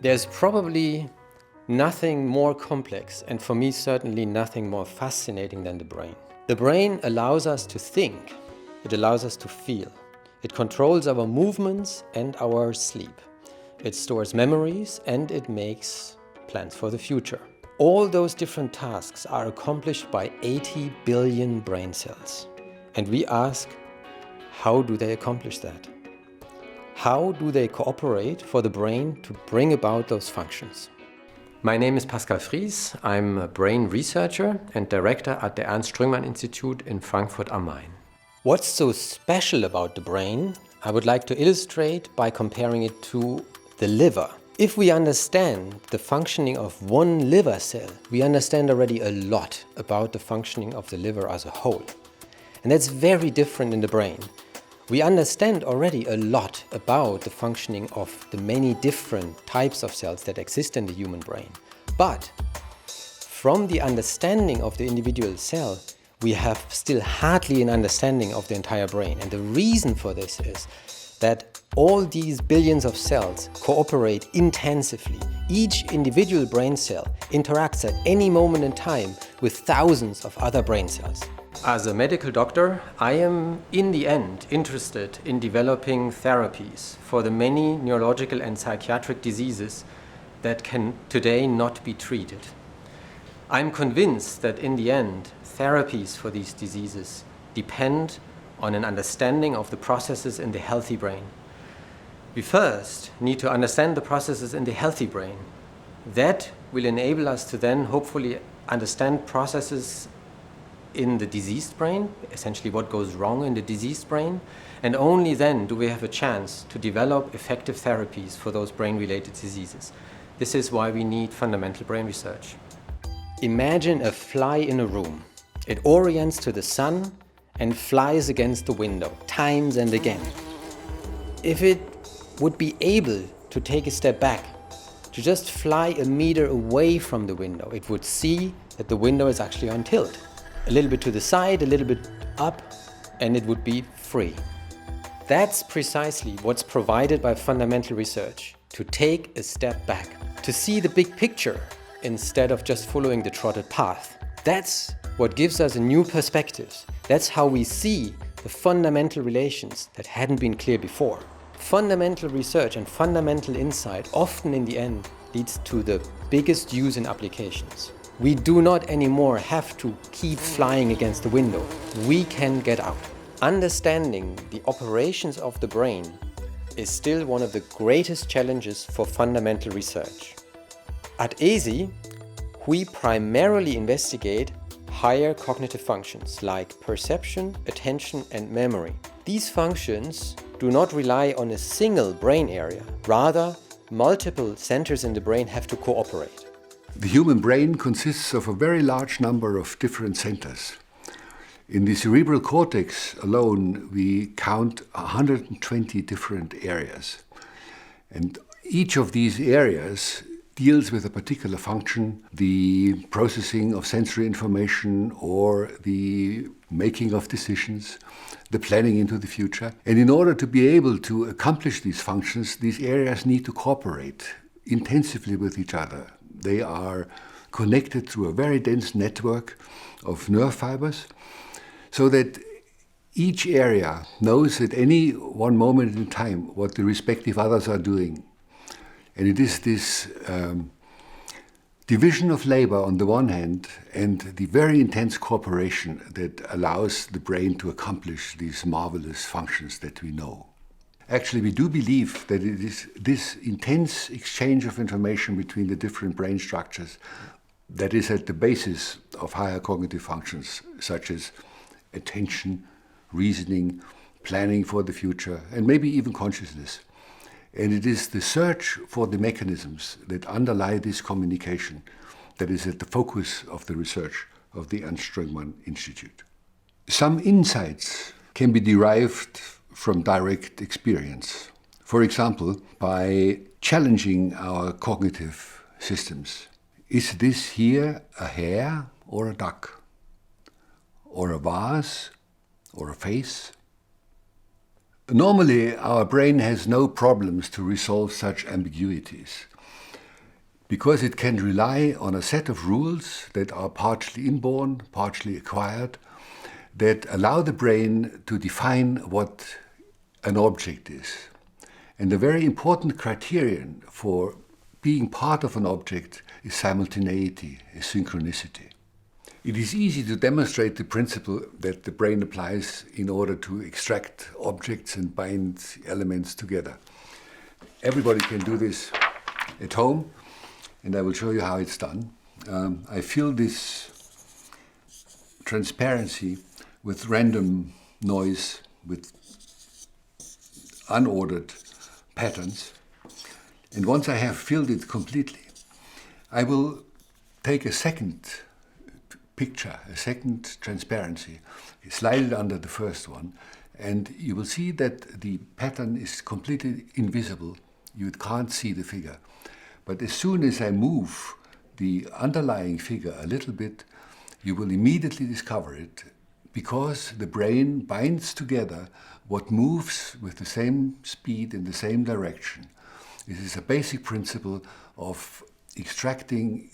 There's probably nothing more complex, and for me certainly nothing more fascinating than the brain. The brain allows us to think, it allows us to feel. It controls our movements and our sleep. It stores memories and it makes plans for the future. All those different tasks are accomplished by 80 billion brain cells. And we ask, how do they accomplish that? How do they cooperate for the brain to bring about those functions? My name is Pascal Fries. I'm a brain researcher and director at the Ernst Strüngmann Institute in Frankfurt am Main. What's so special about the brain? I would like to illustrate by comparing it to the liver. If we understand the functioning of one liver cell, we understand already a lot about the functioning of the liver as a whole. And that's very different in the brain. We understand already a lot about the functioning of the many different types of cells that exist in the human brain. But from the understanding of the individual cell, we have still hardly an understanding of the entire brain. And the reason for this is that all these billions of cells cooperate intensively. Each individual brain cell interacts at any moment in time with thousands of other brain cells. As a medical doctor, I am in the end interested in developing therapies for the many neurological and psychiatric diseases that can today not be treated. I'm convinced that in the end, therapies for these diseases depend on an understanding of the processes in the healthy brain. We first need to understand the processes in the healthy brain. That will enable us to then hopefully understand processes in the diseased brain, essentially what goes wrong in the diseased brain, and only then do we have a chance to develop effective therapies for those brain-related diseases. This is why we need fundamental brain research. Imagine a fly in a room. It orients to the sun and flies against the window, times and again. If it would be able to take a step back, to just fly a meter away from the window, it would see that the window is actually on tilt. A little bit to the side, a little bit up, and it would be free. That's precisely what's provided by fundamental research, to take a step back, to see the big picture instead of just following the trotted path. That's what gives us a new perspective. That's how we see the fundamental relations that hadn't been clear before. Fundamental research and fundamental insight often in the end leads to the biggest use in applications. We do not anymore have to keep flying against the window. We can get out. Understanding the operations of the brain is still one of the greatest challenges for fundamental research. At ESI, we primarily investigate higher cognitive functions like perception, attention, and memory. These functions do not rely on a single brain area. Rather, multiple centers in the brain have to cooperate. The human brain consists of a very large number of different centers. In the cerebral cortex alone, we count 120 different areas. And each of these areas deals with a particular function, the processing of sensory information or the making of decisions, the planning into the future. And in order to be able to accomplish these functions, these areas need to cooperate intensively with each other. They are connected through a very dense network of nerve fibers, so that each area knows at any one moment in time what the respective others are doing. And it is this division of labor on the one hand and the very intense cooperation that allows the brain to accomplish these marvelous functions that we know. Actually, we do believe that it is this intense exchange of information between the different brain structures that is at the basis of higher cognitive functions, such as attention, reasoning, planning for the future, and maybe even consciousness. And it is the search for the mechanisms that underlie this communication that is at the focus of the research of the Ernst Strüngmann Institute. Some insights can be derived from direct experience. For example, by challenging our cognitive systems. Is this here a hare or a duck? Or a vase or a face? Normally, our brain has no problems to resolve such ambiguities. because it can rely on a set of rules that are partially inborn, partially acquired, that allow the brain to define what an object is. And a very important criterion for being part of an object is simultaneity, is synchronicity. It is easy to demonstrate the principle that the brain applies in order to extract objects and bind elements together. Everybody can do this at home, and I will show you how it's done. I fill this transparency with random noise, with unordered patterns. And once I have filled it completely, I will take a second picture, a second transparency, slide it under the first one, and you will see that the pattern is completely invisible. You can't see the figure. But as soon as I move the underlying figure a little bit, you will immediately discover it, because the brain binds together what moves with the same speed in the same direction. This is a basic principle of extracting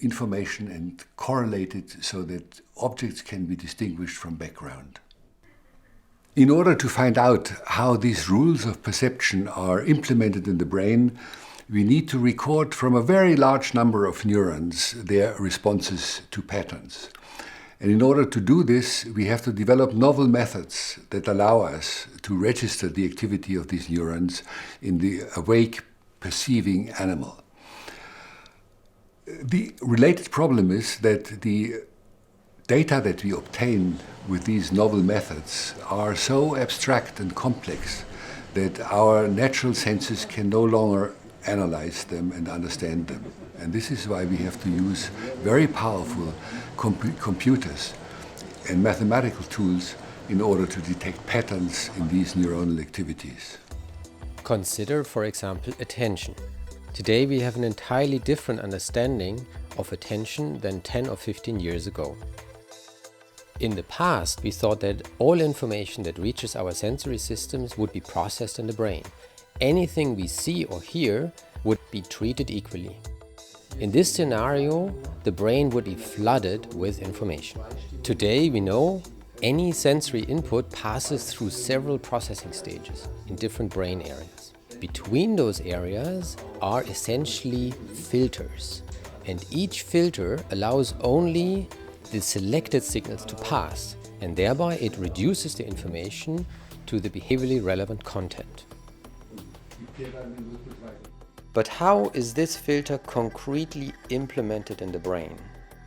information and correlate it so that objects can be distinguished from background. In order to find out how these rules of perception are implemented in the brain, we need to record from a very large number of neurons their responses to patterns. And in order to do this, we have to develop novel methods that allow us to register the activity of these neurons in the awake, perceiving animal. The related problem is that the data that we obtain with these novel methods are so abstract and complex that our natural senses can no longer analyze them and understand them. And this is why we have to use very powerful computers and mathematical tools in order to detect patterns in these neuronal activities. Consider, for example, attention. Today we have an entirely different understanding of attention than 10 or 15 years ago. In the past, we thought that all information that reaches our sensory systems would be processed in the brain. Anything we see or hear would be treated equally. In this scenario, the brain would be flooded with information. Today, we know any sensory input passes through several processing stages in different brain areas. Between those areas are essentially filters, and each filter allows only the selected signals to pass, and thereby it reduces the information to the behaviorally relevant content. But how is this filter concretely implemented in the brain?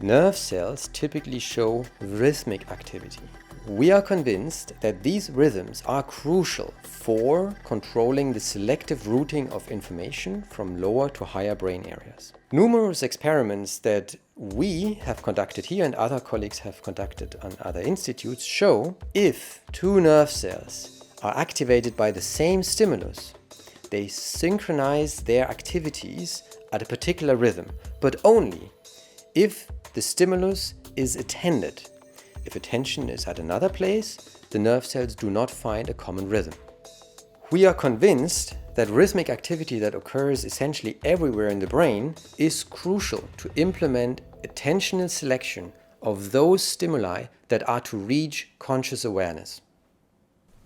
Nerve cells typically show rhythmic activity. We are convinced that these rhythms are crucial for controlling the selective routing of information from lower to higher brain areas. Numerous experiments that we have conducted here and other colleagues have conducted on other institutes show if two nerve cells are activated by the same stimulus, they synchronize their activities at a particular rhythm, but only if the stimulus is attended. If attention is at another place, the nerve cells do not find a common rhythm. We are convinced that rhythmic activity that occurs essentially everywhere in the brain is crucial to implement attentional selection of those stimuli that are to reach conscious awareness.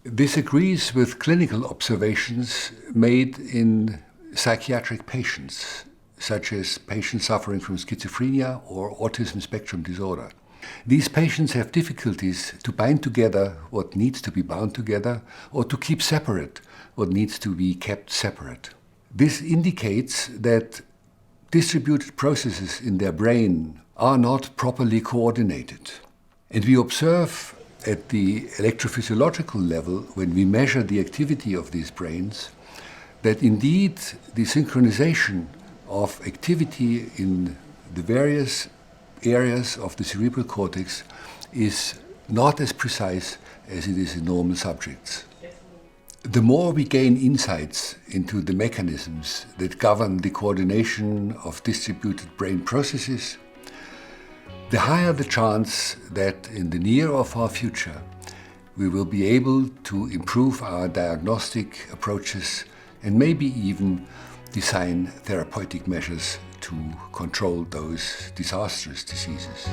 This agrees with clinical observations made in psychiatric patients, such as patients suffering from schizophrenia or autism spectrum disorder. These patients have difficulties to bind together what needs to be bound together, or to keep separate what needs to be kept separate. This indicates that distributed processes in their brain are not properly coordinated. And we observe at the electrophysiological level, when we measure the activity of these brains, that indeed the synchronization of activity in the various areas of the cerebral cortex is not as precise as it is in normal subjects. The more we gain insights into the mechanisms that govern the coordination of distributed brain processes, the higher the chance that in the near or far future we will be able to improve our diagnostic approaches and maybe even design therapeutic measures to control those disastrous diseases.